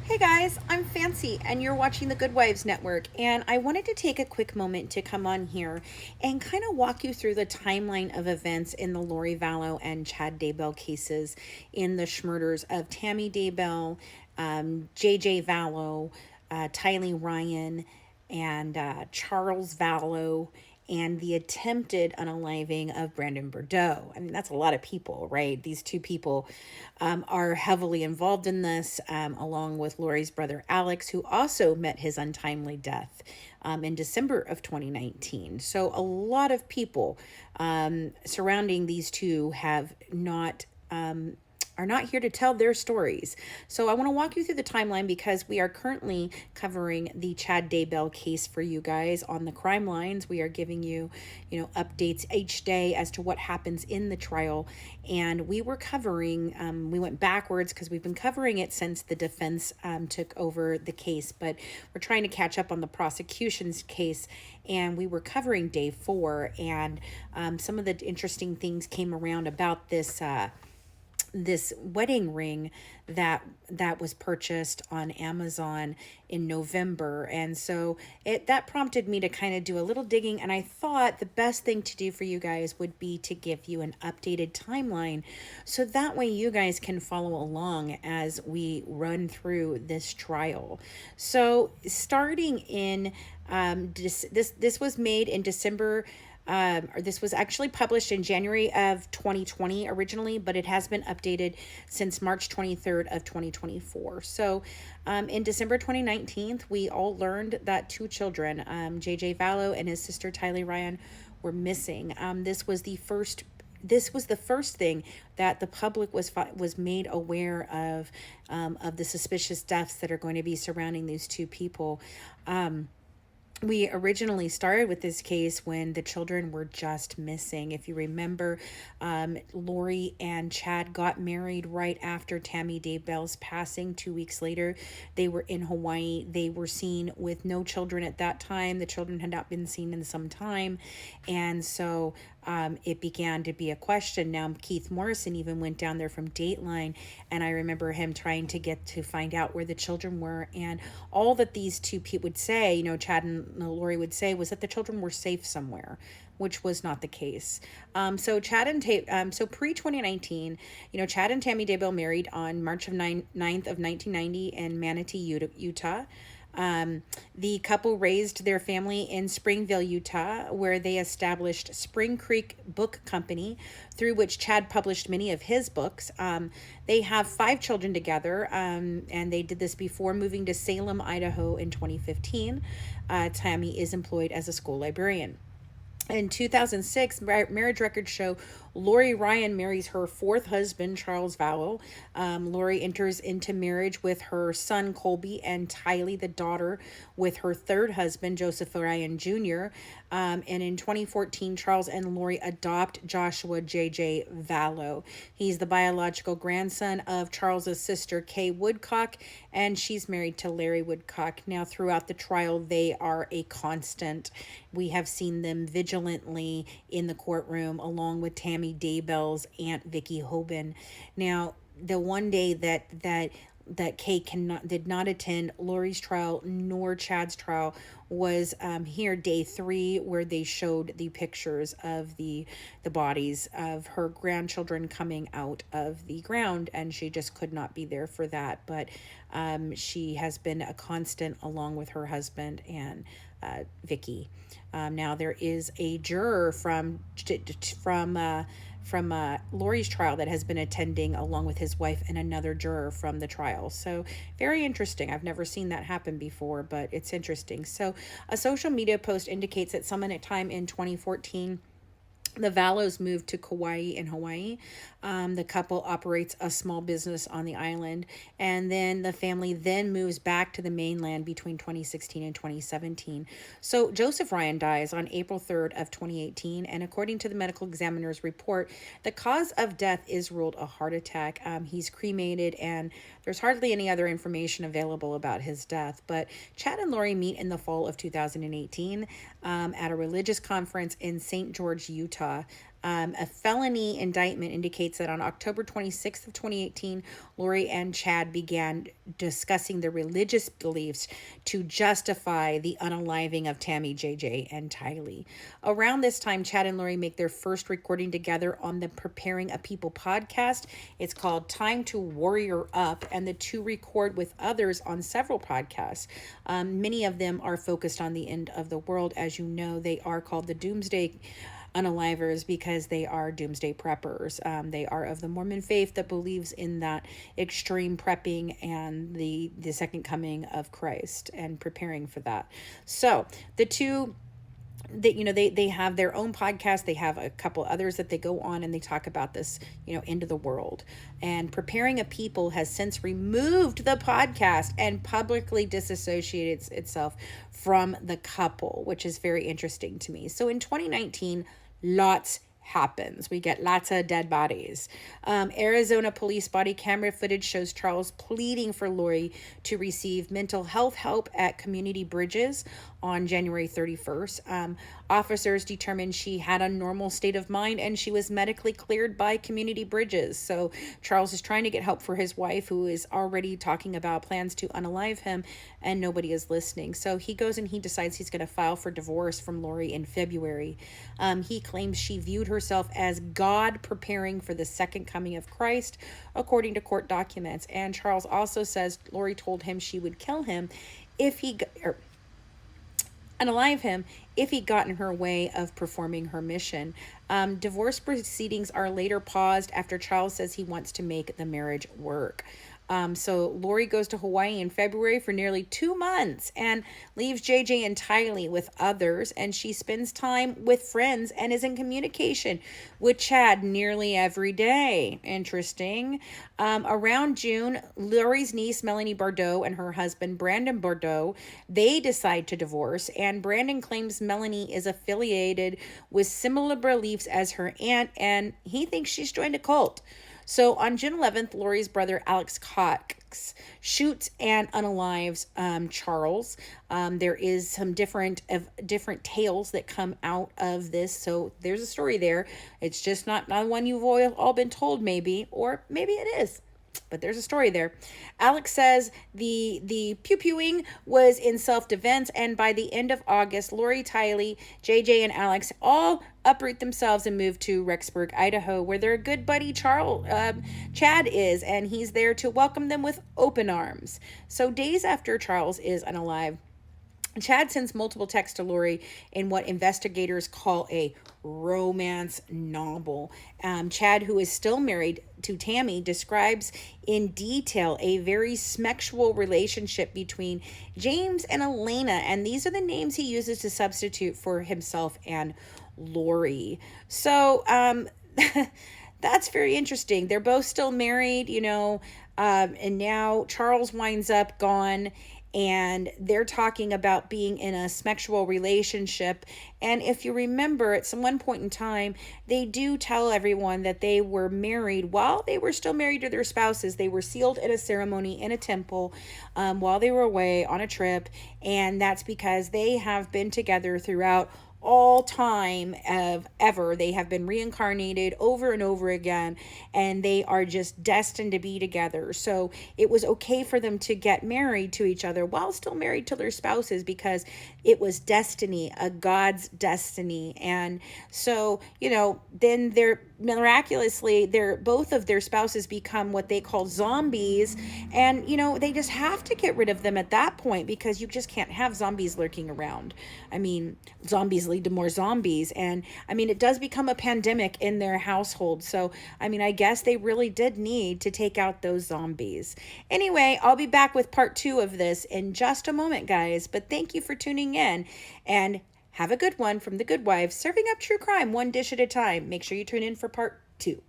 Hey guys, I'm Fancy, and you're watching the Good Wives Network. And I wanted to take a quick moment to come on here and kind of walk you through the timeline of events in the Lori Vallow and Chad Daybell cases in the schmurders of Tammy Daybell, JJ Vallow, Tylee Ryan, and Charles Vallow, and the attempted unaliving of Brandon Boudreaux. I mean, that's a lot of people, right? These two people are heavily involved in this, along with Lori's brother Alex, who also met his untimely death in December of 2019. So a lot of people surrounding these two have not are not here to tell their stories. So I want to walk you through the timeline because we are currently covering the Chad Daybell case for you guys on the crime lines. We are giving you, updates each day as to what happens in the trial. And we were covering, we went backwards because we've been covering it since the defense took over the case, but we're trying to catch up on the prosecution's case. And we were covering day 4, and some of the interesting things came around about this wedding ring that was purchased on Amazon in November. And so that prompted me to kind of do a little digging, and I thought the best thing to do for you guys would be to give you an updated timeline so that way you guys can follow along as we run through this trial. So starting in this was made in December, or this was actually published in January of 2020 originally, but it has been updated since March 23rd of 2024. So in December 2019, we all learned that 2 children, JJ Vallow and his sister Tylee Ryan, were missing. This was the first thing that the public was made aware of the suspicious deaths that are going to be surrounding these 2 people. We originally started with this case when the children were just missing. If you remember, Lori and Chad got married right after Tammy Daybell's passing. 2 weeks later, they were in Hawaii. They were seen with no children at that time. The children had not been seen in some time. And so it began to be a question. Now, Keith Morrison even went down there from Dateline, and I remember him trying to find out where the children were. And all that these 2 people would say, Chad and Lori would say, was that the children were safe somewhere, which was not the case. So pre 2019, Chad and Tammy Daybell married on March 9th of 1990 in Manatee, Utah. The couple raised their family in Springville, Utah, where they established Spring Creek Book Company, through which Chad published many of his books. They have 5 children together, and they did this before moving to Salem, Idaho in 2015. Tammy is employed as a school librarian. In 2006, marriage records show Lori Ryan marries her 4th husband, Charles Vallow. Lori enters into marriage with her son, Colby, and Tylee, the daughter, with her 3rd husband, Joseph Ryan Jr. And in 2014, Charles and Lori adopt Joshua J.J. Vallow. He's the biological grandson of Charles's sister, Kay Woodcock, and she's married to Larry Woodcock. Now, throughout the trial, they are a constant. We have seen them vigilantly in the courtroom, along with Tammy Daybell's Aunt Vicky Hoban. Now, the one day that Kay did not attend Lori's trial nor Chad's trial was here day 3, where they showed the pictures of the bodies of her grandchildren coming out of the ground, and she just could not be there for that. But she has been a constant along with her husband and Vicky. Now there is a juror from Lori's trial that has been attending along with his wife and another juror from the trial. So very interesting. I've never seen that happen before, but it's interesting. So a social media post indicates that sometime in 2014, the Vallows moved to Kauai in Hawaii. The couple operates a small business on the island, and then the family then moves back to the mainland between 2016 and 2017. So Joseph Ryan dies on April 3rd of 2018, and according to the medical examiner's report, the cause of death is ruled a heart attack. He's cremated, and there's hardly any other information available about his death. But Chad and Lori meet in the fall of 2018 at a religious conference in St. George, Utah. A felony indictment indicates that on October 26th of 2018, Lori and Chad began discussing their religious beliefs to justify the unaliving of Tammy, JJ, and Tylee. Around this time, Chad and Lori make their first recording together on the Preparing a People podcast. It's called Time to Warrior Up, and the two record with others on several podcasts. Many of them are focused on the end of the world. As you know, they are called the Doomsday Unalivers because they are doomsday preppers. They are of the Mormon faith that believes in that extreme prepping and the second coming of Christ and preparing for that. So the two, they have their own podcast. They have a couple others that they go on and they talk about this, end of the world. And Preparing a People has since removed the podcast and publicly disassociated itself from the couple, which is very interesting to me. So in 2019, lots happens. We get lots of dead bodies. Arizona police body camera footage shows Charles pleading for Lori to receive mental health help at Community Bridges on January 31st. Officers determined she had a normal state of mind and she was medically cleared by Community Bridges. So Charles is trying to get help for his wife, who is already talking about plans to unalive him, and nobody is listening. So he goes and he decides he's going to file for divorce from Lori in February. He claims she viewed herself as God preparing for the second coming of Christ, according to court documents. And Charles also says Lori told him she would kill him if he unalive him if he got in her way of performing her mission. Divorce proceedings are later paused after Charles says he wants to make the marriage work. So Lori goes to Hawaii in February for nearly 2 months and leaves JJ and Tylee with others, and she spends time with friends and is in communication with Chad nearly every day. Interesting. Around June, Lori's niece Melanie Boudreaux and her husband Brandon Boudreaux, they decide to divorce, and Brandon claims Melanie is affiliated with similar beliefs as her aunt, and he thinks she's joined a cult. So on June 11th, Lori's brother Alex Cox shoots and unalives Charles. There is some different tales that come out of this. So there's a story there. It's just not one you've all been told, maybe, or maybe it is. But there's a story there. Alex says the pew-pewing was in self-defense, and by the end of August, Lori, Tylee, JJ, and Alex all uproot themselves and move to Rexburg, Idaho, where their good buddy Chad is, and he's there to welcome them with open arms. So days after Charles is unalive, Chad sends multiple texts to Lori in what investigators call a romance novel. Chad, who is still married to Tammy, describes in detail a very sexual relationship between James and Elena, and these are the names he uses to substitute for himself and Lori. So that's very interesting. They're both still married, and now Charles winds up gone, and they're talking about being in a sexual relationship. And if you remember, at some one point in time, they do tell everyone that they were married while they were still married to their spouses. They were sealed in a ceremony in a temple while they were away on a trip, and that's because they have been together throughout all time of ever. They have been reincarnated over and over again, and they are just destined to be together. So it was okay for them to get married to each other while still married to their spouses, because it was destiny, a God's destiny. And so, then both of their spouses become what they call zombies, and they just have to get rid of them at that point, because you just can't have zombies lurking around. I mean, zombies lead to more zombies, and it does become a pandemic in their household. So I guess they really did need to take out those zombies. Anyway, I'll be back with part 2 of this in just a moment, guys, but thank you for tuning in, and have a good one from The Good Wife, serving up true crime one dish at a time. Make sure you tune in for part 2.